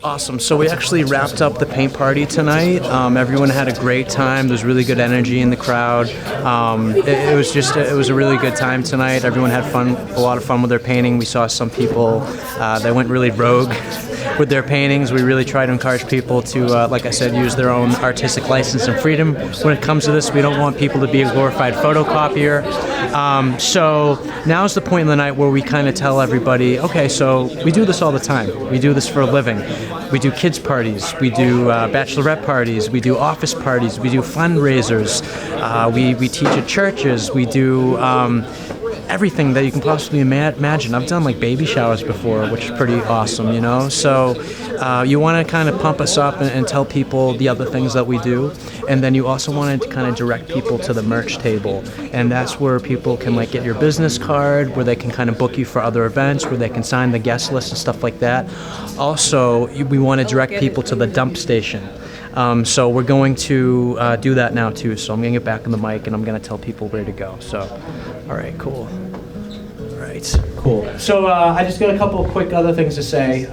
Awesome. So we actually wrapped up the paint party tonight. Everyone had a great time. There's really good energy in the crowd. It was a really good time tonight. Everyone had a lot of fun with their painting. We saw some people that went really rogue with their paintings. We really try to encourage people to, like I said, use their own artistic license and freedom. When it comes to this, we don't want people to be a glorified photocopier. So now's the point in the night where we kind of tell everybody, okay, so we do this all the time. We do this for a living. We do kids parties, we do bachelorette parties, we do office parties, we do fundraisers, we teach at churches, we do everything that you can possibly imagine. I've done like baby showers before, which is pretty awesome, you know? So you want to kind of pump us up and tell people the other things that we do. And then you also want to kind of direct people to the merch table. And that's where people can like get your business card, where they can kind of book you for other events, where they can sign the guest list and stuff like that. Also, we want to direct people to the dump station. So we're going to do that now too. So I'm going to get back on the mic and I'm going to tell people where to go. So, all right, cool. All right, cool. So I just got a couple of quick other things to say.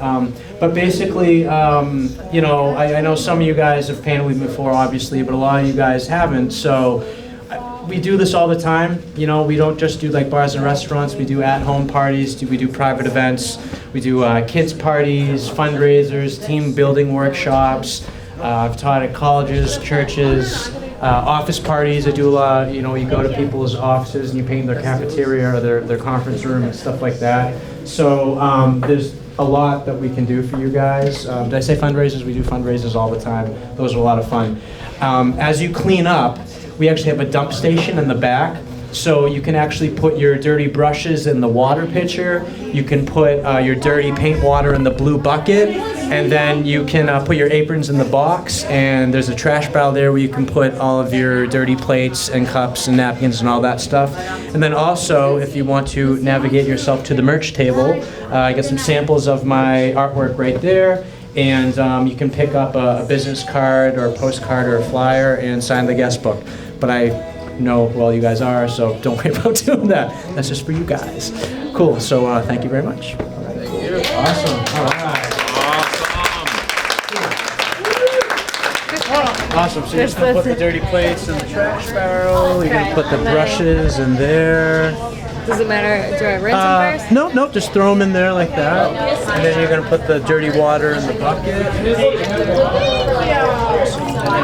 But basically, you know, I know some of you guys have painted with me before, obviously, but a lot of you guys haven't. So we do this all the time. You know, we don't just do like bars and restaurants. We do at-home parties. We do private events. We do kids parties, fundraisers, team building workshops. I've taught at colleges, churches, office parties. I do a lot, you know, you go to people's offices and you paint their cafeteria or their conference room and stuff like that. So there's a lot that we can do for you guys. Did I say fundraisers? We do fundraisers all the time. Those are a lot of fun. As you clean up, we actually have a dump station in the back. So you can actually put your dirty brushes in the water pitcher. You can put your dirty paint water in the blue bucket. And then you can put your aprons in the box. And there's a trash barrel there where you can put all of your dirty plates and cups and napkins and all that stuff. And then also, if you want to navigate yourself to the merch table, I got some samples of my artwork right there. And you can pick up a business card or a postcard or a flyer and sign the guest book. But I know who all you guys are, so don't worry about doing that. That's just for you guys. Cool, so thank you very much. All right. Thank you. Awesome, all right. Awesome, so you're just going to put the dirty plates in the trash barrel, you're going to put the brushes in there. Does it matter, do I rinse them first? No, just throw them in there like that. And then you're going to put the dirty water in the bucket. And then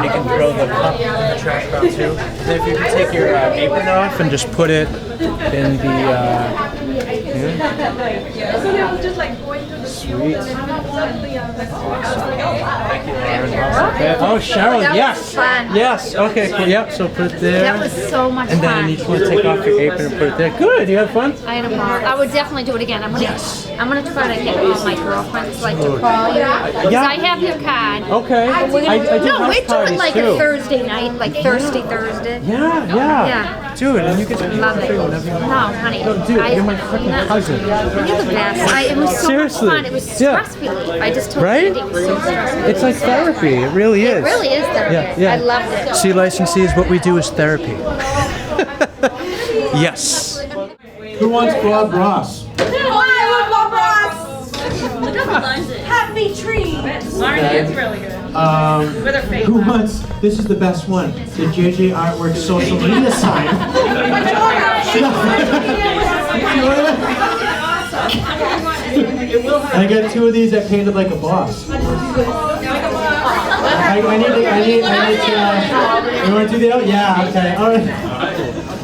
you can throw the cup in the trash barrel too. And then if you can take your apron off and just put it in the... Sweet. Thank you, Lauren. Oh, Cheryl, yes. Fun. Yes, okay, cool. Yep, so put it there. That was so much fun. And then you need to take off your apron and put it there. Good, you had fun? I had a ball. I would definitely do it again. I'm gonna try to get all my girlfriends like to call you. Because I have your card. Okay. I do No, house we do it parties like too. a Thursday night, like Thursday. Yeah. Dude, and you can just Love it. whenever you want. No, honey. No, dude, you're my freaking cousin. You're the best. It was so Seriously. much fun. It was stress relief. I just told Right? you it was so stress relief. It's like therapy. It really is. It really is therapy. Yeah. I loved it. See, licensees, what we do is therapy. Yes. Who wants Bob Ross? Happy tree. Marnie's really good. Who wants? This is the best one. The JJArtworks social media sign. I got two of these that painted like a boss. I need to. You want to do the other? Yeah. Okay. All right.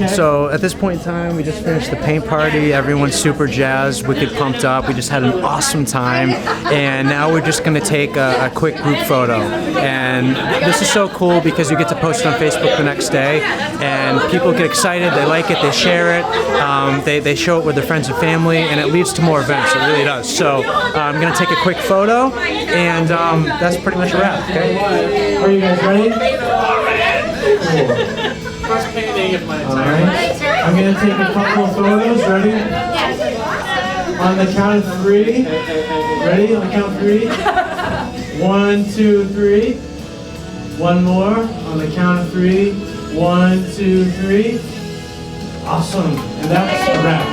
So at this point in time, we just finished the paint party. Everyone's super jazzed, wicked pumped up. We just had an awesome time. And now we're just going to take a quick group photo. And this is so cool because you get to post it on Facebook the next day. And people get excited, they like it, they share it, they show it with their friends and family, and it leads to more events. It really does. So I'm going to take a quick photo, and that's pretty much a wrap. Okay? Are you guys ready? Cool. First painting of my Alright, I'm going to take a couple of photos. Ready? On the count of three. Ready? On the count of three. 1, 2, 3. One more. On the count of 3. 1, 2, 3. Awesome. And that's a wrap.